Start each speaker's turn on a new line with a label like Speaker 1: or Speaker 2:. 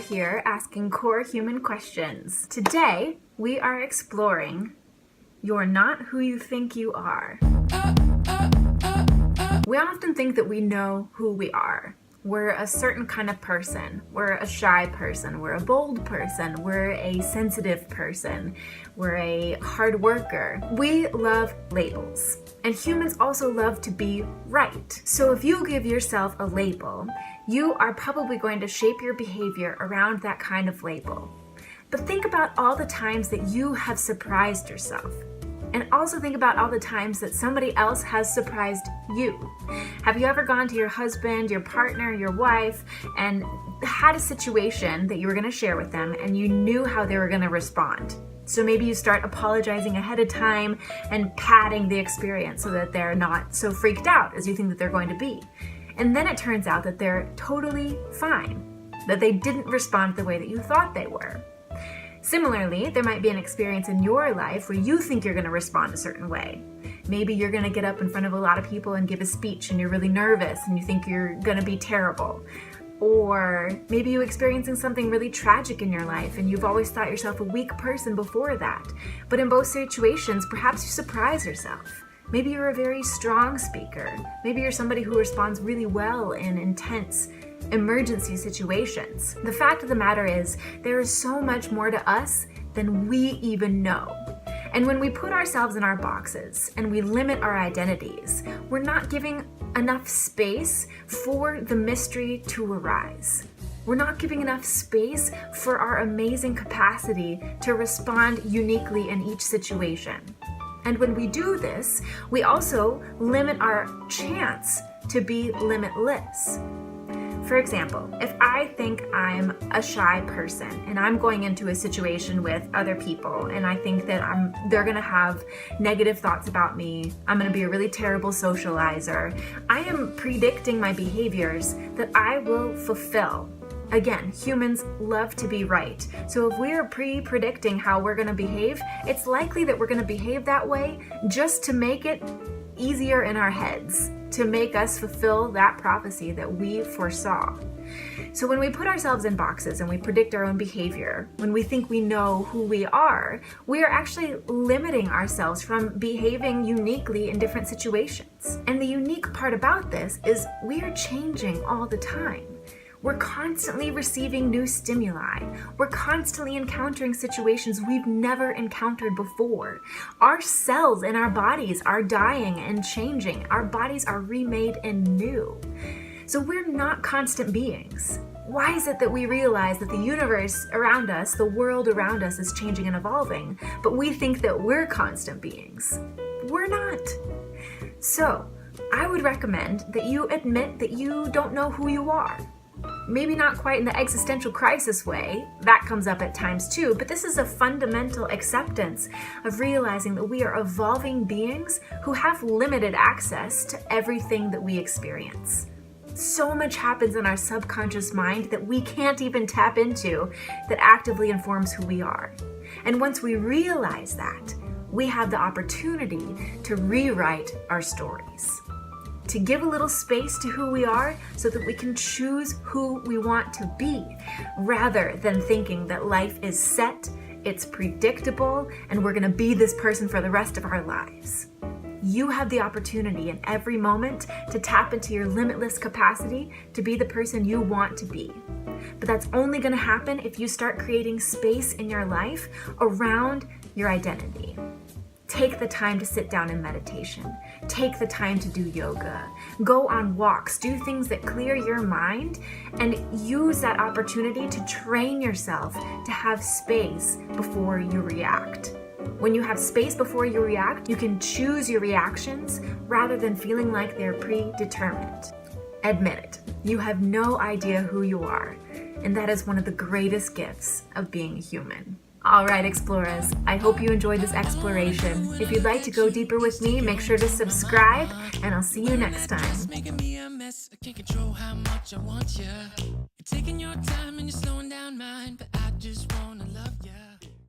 Speaker 1: here asking core human questions. Today, we are exploring You're Not Who You Think You Are. We often think that we know who we are. We're a certain kind of person. We're a shy person. We're a bold person. We're a sensitive person. We're a hard worker. We love labels. And humans also love to be right. So if you give yourself a label, you are probably going to shape your behavior around that kind of label. But think about all the times that you have surprised yourself. And also think about all the times that somebody else has surprised you. Have you ever gone to your husband, your partner, your wife, and had a situation that you were going to share with them and you knew how they were going to respond? So maybe you start apologizing ahead of time and padding the experience so that they're not so freaked out as you think that they're going to be. And then it turns out that they're totally fine, that they didn't respond the way that you thought they were. Similarly, there might be an experience in your life where you think you're going to respond a certain way. Maybe you're going to get up in front of a lot of people and give a speech and you're really nervous and you think you're going to be terrible. Or maybe you're experiencing something really tragic in your life and you've always thought yourself a weak person before that. But in both situations, perhaps you surprise yourself. Maybe you're a very strong speaker. Maybe you're somebody who responds really well in intense emergency situations. The fact of the matter is, there is so much more to us than we even know. And when we put ourselves in our boxes and we limit our identities, we're not giving enough space for the mystery to arise. We're not giving enough space for our amazing capacity to respond uniquely in each situation. And when we do this, we also limit our chance to be limitless. For example, if I think I'm a shy person and I'm going into a situation with other people and I think that they're going to have negative thoughts about me, I'm going to be a really terrible socializer, I am predicting my behaviors that I will fulfill. Again, humans love to be right. So if we're predicting how we're going to behave, it's likely that we're going to behave that way just to make it easier in our heads, to make us fulfill that prophecy that we foresaw. So when we put ourselves in boxes and we predict our own behavior, when we think we know who we are actually limiting ourselves from behaving uniquely in different situations. And the unique part about this is we are changing all the time. We're constantly receiving new stimuli. We're constantly encountering situations we've never encountered before. Our cells in our bodies are dying and changing. Our bodies are remade and new. So we're not constant beings. Why is it that we realize that the universe around us, the world around us is changing and evolving, but we think that we're constant beings? We're not. So I would recommend that you admit that you don't know who you are. Maybe not quite in the existential crisis way, that comes up at times too, but this is a fundamental acceptance of realizing that we are evolving beings who have limited access to everything that we experience. So much happens in our subconscious mind that we can't even tap into that actively informs who we are. And once we realize that, we have the opportunity to rewrite our stories. To give a little space to who we are so that we can choose who we want to be, rather than thinking that life is set, it's predictable, and we're going to be this person for the rest of our lives. You have the opportunity in every moment to tap into your limitless capacity to be the person you want to be. But that's only going to happen if you start creating space in your life around your identity. Take the time to sit down in meditation. Take the time to do yoga. Go on walks. Do things that clear your mind and use that opportunity to train yourself to have space before you react. When you have space before you react, you can choose your reactions rather than feeling like they're predetermined. Admit it. You have no idea who you are, and that is one of the greatest gifts of being human. All right, explorers, I hope you enjoyed this exploration. If you'd like to go deeper with me, make sure to subscribe, and I'll see you next time. Making me a mess. I can't control how much I want you. You're taking your time and you're slowing down mine, but I just want